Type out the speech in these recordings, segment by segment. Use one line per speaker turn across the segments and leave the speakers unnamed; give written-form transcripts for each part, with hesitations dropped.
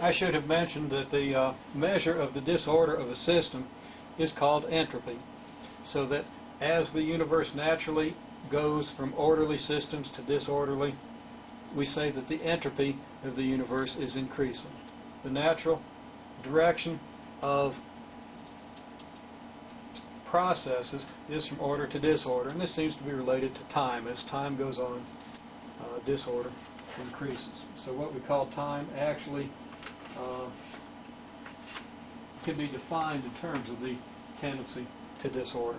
I should have mentioned that the measure of the disorder of a system is called entropy. So that as the universe naturally goes from orderly systems to disorderly, we say that the entropy of the universe is increasing. The natural direction of processes is from order to disorder, and this seems to be related to time. As time goes on, disorder increases. So what we call time actually can be defined in terms of the tendency to disorder.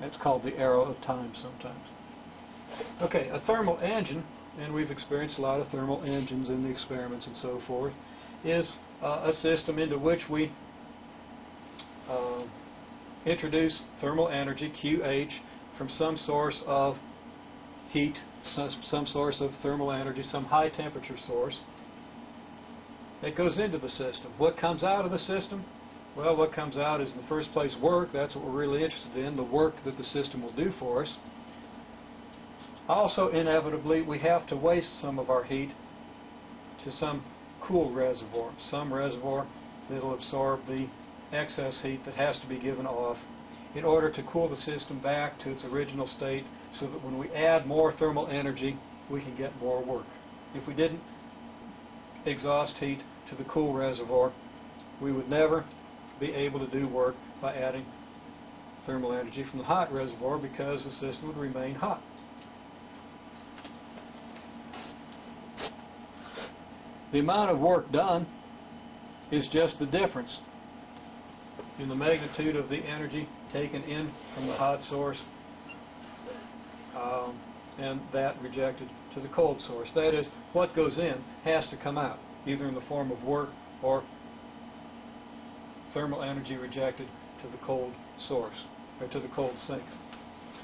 That's called the arrow of time sometimes. Okay, a thermal engine, and we've experienced a lot of thermal engines in the experiments and so forth, is a system into which we introduce thermal energy, QH, from some source of heat, some source of thermal energy, some high temperature source. It goes into the system. What comes out of the system? Well, what comes out is in the first place work. That's what we're really interested in, the work that the system will do for us. Also, inevitably, we have to waste some of our heat to some cool reservoir, some reservoir that will absorb the excess heat that has to be given off in order to cool the system back to its original state so that when we add more thermal energy, we can get more work. If we didn't exhaust heat to the cool reservoir, we would never be able to do work by adding thermal energy from the hot reservoir because the system would remain hot. The amount of work done is just the difference in the magnitude of the energy taken in from the hot source and that rejected to the cold source. That is, what goes in has to come out, either in the form of work or thermal energy rejected to the cold source, or to the cold sink.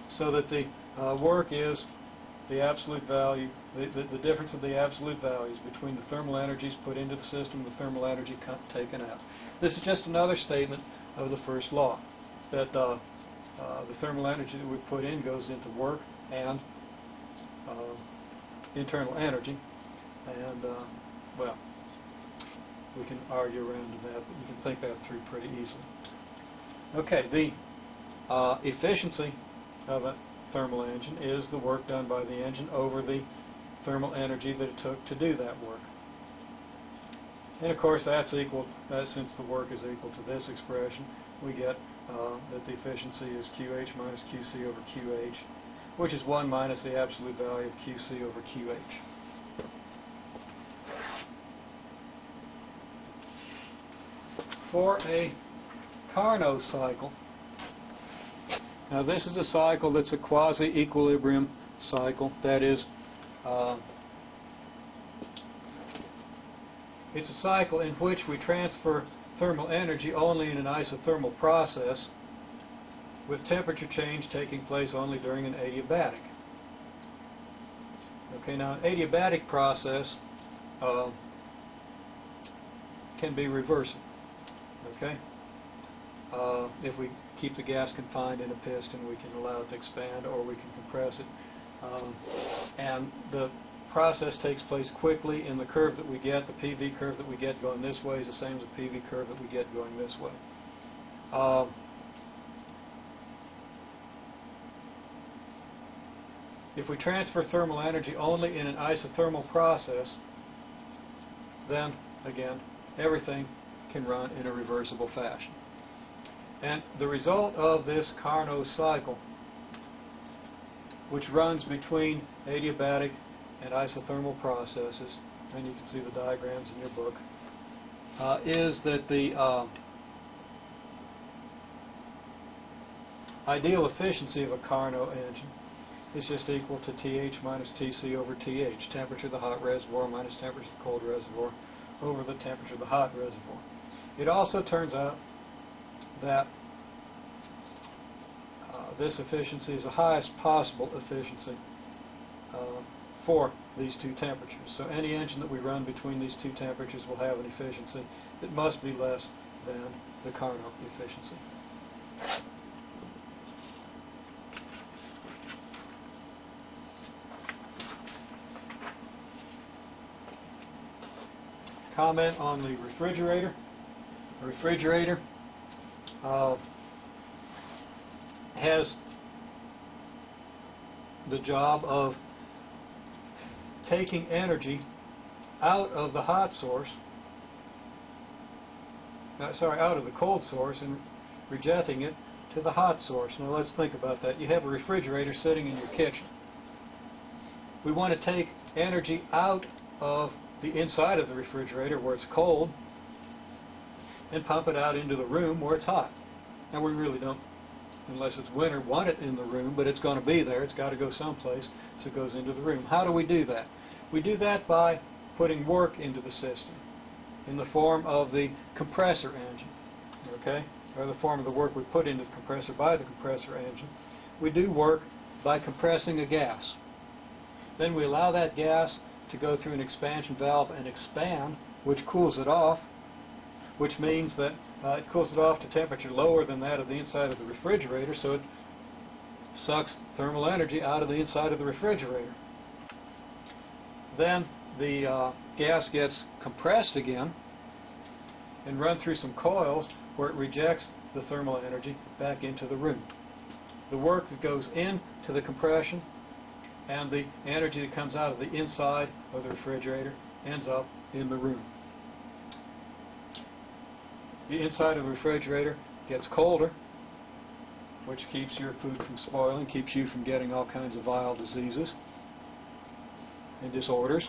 So that the work is the absolute value, the difference of the absolute values between the thermal energies put into the system and the thermal energy taken out. This is just another statement of the first law, that the thermal energy that we put in goes into work and internal energy, and well, we can argue around to that, but you can think that through pretty easily. Okay, the efficiency of a thermal engine is the work done by the engine over the thermal energy that it took to do that work. And of course that's equal, since the work is equal to this expression, we get that the efficiency is QH minus QC over QH, which is 1 minus the absolute value of QC over QH. For a Carnot cycle, now this is a cycle that's a quasi-equilibrium cycle. That is, it's a cycle in which we transfer thermal energy only in an isothermal process, with temperature change taking place only during an adiabatic. Okay, now an adiabatic process can be reversible. Okay, if we keep the gas confined in a piston, we can allow it to expand, or we can compress it, and the process takes place quickly. In the curve that we get, the PV curve that we get going this way is the same as the PV curve that we get going this way. If we transfer thermal energy only in an isothermal process, then, again, everything can run in a reversible fashion. And the result of this Carnot cycle, which runs between adiabatic and isothermal processes, and you can see the diagrams in your book, is that the ideal efficiency of a Carnot engine is just equal to TH minus TC over TH, temperature of the hot reservoir minus temperature of the cold reservoir over the temperature of the hot reservoir. It also turns out that this efficiency is the highest possible efficiency for these two temperatures. So any engine that we run between these two temperatures will have an efficiency that must be less than the Carnot efficiency. comment on the refrigerator. The refrigerator has the job of taking energy out of the hot source, out of the cold source and rejecting it to the hot source. Now let's think about that. You have a refrigerator sitting in your kitchen. We want to take energy out of the inside of the refrigerator where it's cold and pump it out into the room where it's hot. Now we really don't, unless it's winter, want it in the room, but it's going to be there. It's got to go someplace, so it goes into the room. How do we do that? We do that by putting work into the system in the form of the compressor engine, okay, or the form of the work we put into the compressor by the compressor engine. We do work by compressing a gas. Then we allow that gas to go through an expansion valve and expand, which cools it off, which means that it cools it off to temperature lower than that of the inside of the refrigerator, so it sucks thermal energy out of the inside of the refrigerator. Then the gas gets compressed again and run through some coils where it rejects the thermal energy back into the room. The work that goes into the compression and the energy that comes out of the inside of the refrigerator ends up in the room. The inside of the refrigerator gets colder, which keeps your food from spoiling, keeps you from getting all kinds of vile diseases and disorders,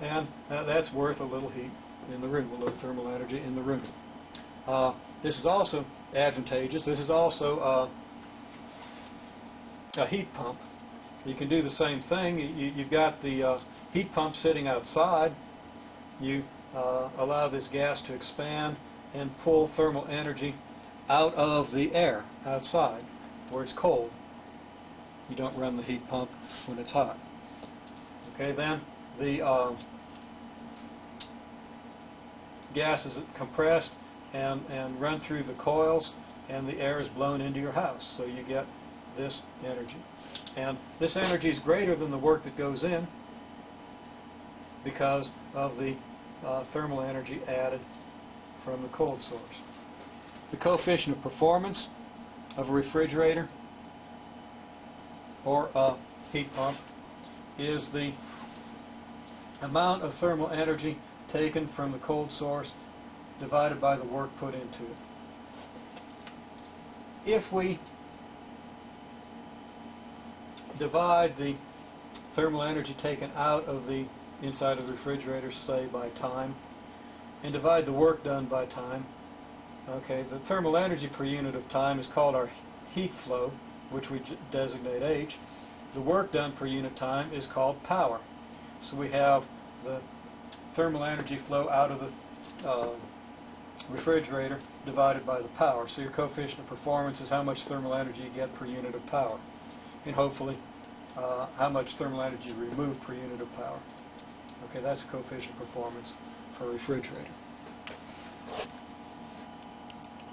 and that's worth a little heat in the room, a little thermal energy in the room. This is also advantageous. This is also a heat pump. You can do the same thing. You've got the heat pump sitting outside. You allow this gas to expand and pull thermal energy out of the air outside where it's cold. You don't run the heat pump when it's hot. Okay, then the gas is compressed and run through the coils, and the air is blown into your house, so you get this energy. And this energy is greater than the work that goes in because of the thermal energy added from the cold source. The coefficient of performance of a refrigerator or a heat pump is the amount of thermal energy taken from the cold source divided by the work put into it. If we divide the thermal energy taken out of the inside of the refrigerator, say, by time, and divide the work done by time, okay, the thermal energy per unit of time is called our heat flow, which we designate H. The work done per unit time is called power. So we have the thermal energy flow out of the refrigerator divided by the power. So your coefficient of performance is how much thermal energy you get per unit of power, and hopefully how much thermal energy you remove per unit of power. Okay, that's the coefficient of performance for a refrigerator.